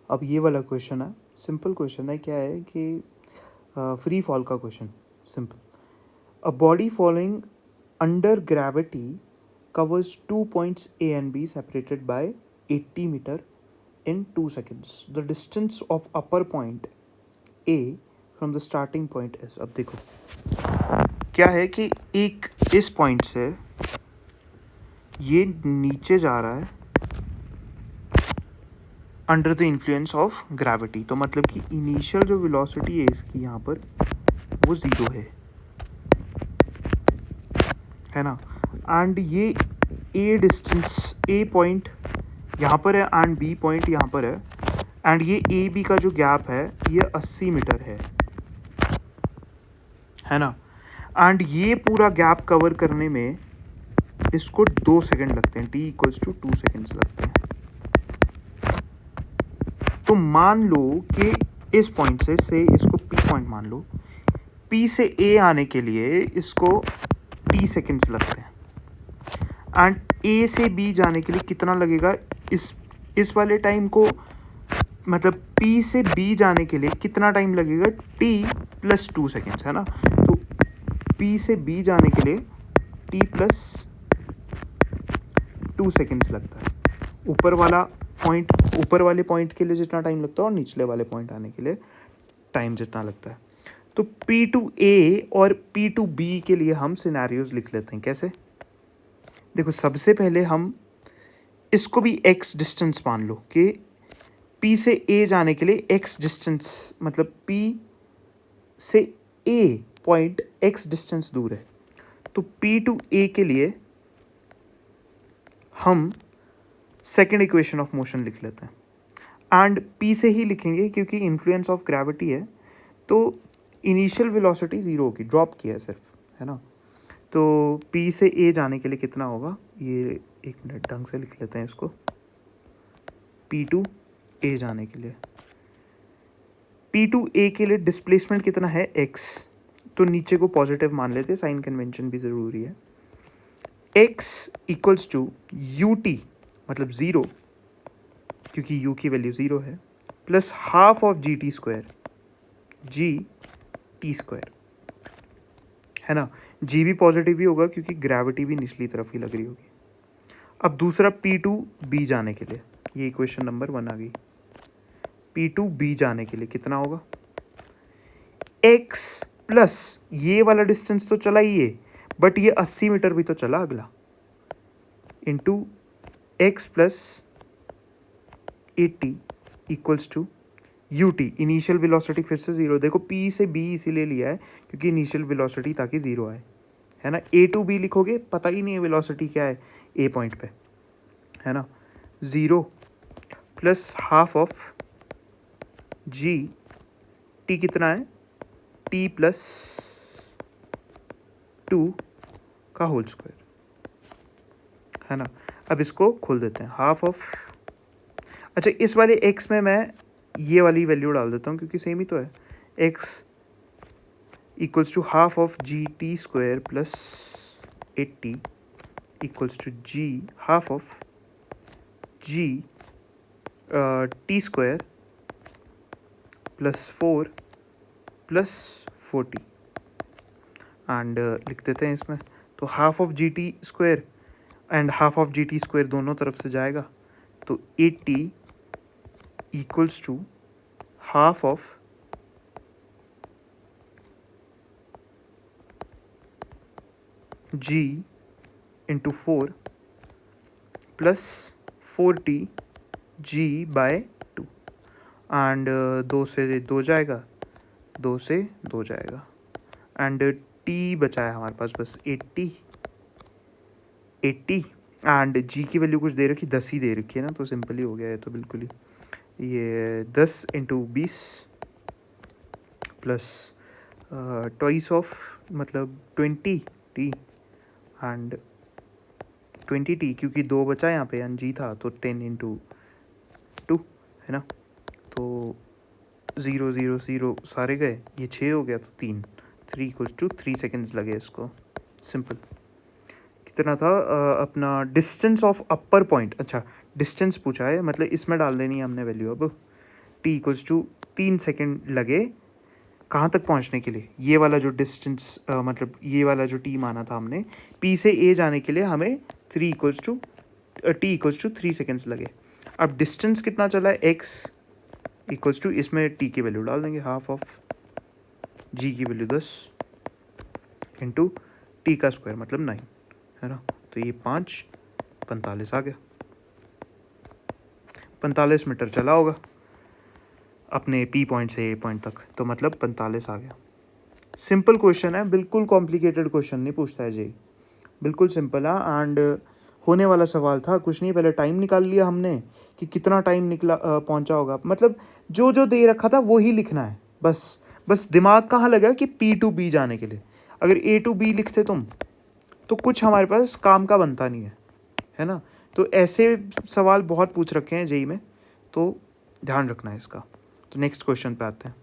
अब ये वाला क्वेश्चन है, सिंपल क्वेश्चन है। क्या है कि फ्री फॉल का question, simple. A body following under gravity covers 2 points A and B separated by 80 meter in 2 seconds. The distance of upper point A from the starting point is। अब देखो क्या है कि एक इस पॉइंट से ये नीचे जा रहा है under the influence of gravity, तो मतलब कि इनिशियल जो वेलोसिटी है इसकी यहाँ पर वो 0 है ना। एंड ये ए डिस्टेंस, ए पॉइंट यहाँ पर है एंड बी पॉइंट यहाँ पर है, एंड ये ए बी का जो गैप है ये 80 मीटर है ना। एंड ये पूरा गैप कवर करने में इसको 2 सेकंड लगते हैं, t इक्वल्स टू 2 सेकेंड्स लगते हैं। तो मान लो कि इस पॉइंट से इसको p पॉइंट मान लो, p से a आने के लिए इसको t सेकेंड्स लगते हैं, एंड a से b जाने के लिए कितना लगेगा, इस वाले टाइम को, मतलब p से b जाने के लिए कितना टाइम लगेगा, t प्लस 2 सेकेंड्स है ना। तो p से b जाने के लिए t प्लस 2 सेकेंड्स लगता है। ऊपर वाले पॉइंट के लिए जितना टाइम लगता है और निचले वाले पॉइंट आने के लिए टाइम जितना लगता है। तो P2A और P2B के लिए हम सिनेरियोज लिख लेते हैं। कैसे? देखो, सबसे पहले हम इसको भी x डिस्टेंस मान लो कि P से A जाने के लिए x डिस्टेंस, मतलब P से A पॉइंट x डिस्टेंस दूर है। तो P2A के लिए हम सेकेंड इक्वेशन ऑफ मोशन लिख लेते हैं, एंड P से ही लिखेंगे क्योंकि इन्फ्लुएंस ऑफ ग्रेविटी है, तो इनिशियल वेलोसिटी 0 होगी, ड्रॉप किया है सिर्फ, है ना। तो P से A जाने के लिए कितना होगा, ये एक मिनट ढंग से लिख लेते हैं इसको। P2A जाने के लिए, P2A के लिए डिस्प्लेसमेंट कितना है, x, तो नीचे को पॉजिटिव मान लेते हैं, साइन कन्वेंशन भी ज़रूरी है। x इक्वल्स टू ut, मतलब 0, क्योंकि u की वैल्यू 0 है, plus half of gt square, gt है ना। g भी पॉजिटिव ही होगा क्योंकि ग्रेविटी भी निचली तरफ ही लग रही होगी। अब दूसरा P2B जाने के लिए, ये इक्वेशन नंबर 1 आ गई। P2B जाने के लिए कितना होगा, x प्लस ये वाला डिस्टेंस तो चला ही है, बट ये 80 मीटर भी तो चला अगला, into x plus 80 equals to ut, initial velocity फिर से 0। देखो P से B इसीलिए लिया है क्योंकि इनिशियल वेलोसिटी ताकि 0 आए, है ना। A टू B लिखोगे, पता ही नहीं है वेलोसिटी क्या है A पॉइंट पे, है ना। 0 plus half of g, t कितना है, t प्लस 2 का होल स्क्वायर, है ना। अब इसको खोल देते हैं, हाफ ऑफ, अच्छा इस वाले x में मैं ये वाली वैल्यू डाल देता हूँ क्योंकि सेम ही तो है। x equals to half of G T square plus 80 equals to g half of g T square plus 4 plus 40, and लिख देते हैं इसमें। तो half of G T square and half of G T square दोनों तरफ से जाएगा, तो 80 equals to half of g into 4 plus 40 g by 2, and 2 से 2 जाएगा, 2 से 2 जाएगा, एंड t बचा है हमारे पास बस 80, एंड g की वैल्यू कुछ दे रखी, 10 ही दे रखी है ना, तो सिंपल ही हो गया है, तो बिल्कुल ही ये 10 इंटू 20 प्लस ट्वाइस ऑफ, मतलब 20t एंड 20t, क्योंकि 2 बचा यहाँ पे एंड g था, तो 10 इंटू 2, है ना। तो 0 0 0 सारे गए, ये 6 हो गया, तो 3 इक्वल्स टू 3 सेकेंड्स लगे इसको, सिंपल। कितना था अपना डिस्टेंस ऑफ अपर पॉइंट, अच्छा डिस्टेंस पूछा है, मतलब इसमें डाल देनी है हमने वैल्यू। अब t इक्वल्स टू 3 सेकेंड लगे कहाँ तक पहुँचने के लिए, ये वाला जो डिस्टेंस मतलब ये वाला जो t माना था हमने, p से a जाने के लिए हमें 3 equals to t equals to 3 seconds लगे। अब डिस्टेंस कितना चला है, x इक्वल्स टू, इसमें t की वैल्यू डाल देंगे, हाफ ऑफ g की वैल्यू 10 इंटू t का स्क्वायर मतलब 9, है ना। तो ये 5 45 आ गया, 45 मीटर चला होगा अपने P पॉइंट से A पॉइंट तक, तो मतलब 45 आ गया। सिंपल क्वेश्चन है, बिल्कुल कॉम्प्लिकेटेड क्वेश्चन नहीं पूछता है जी, बिल्कुल सिंपल है। एंड होने वाला सवाल था, कुछ नहीं, पहले टाइम निकाल लिया हमने कि कितना टाइम निकला पहुंचा होगा, मतलब जो जो दे रखा था वही लिखना है, बस दिमाग कहाँ लगा कि P to B जाने के लिए। अगर A to B लिखते तुम तो कुछ हमारे पास काम का बनता नहीं है ना। तो ऐसे सवाल बहुत पूछ रखे हैं जेई में, तो ध्यान रखना है इसका। तो नेक्स्ट क्वेश्चन पे आते हैं।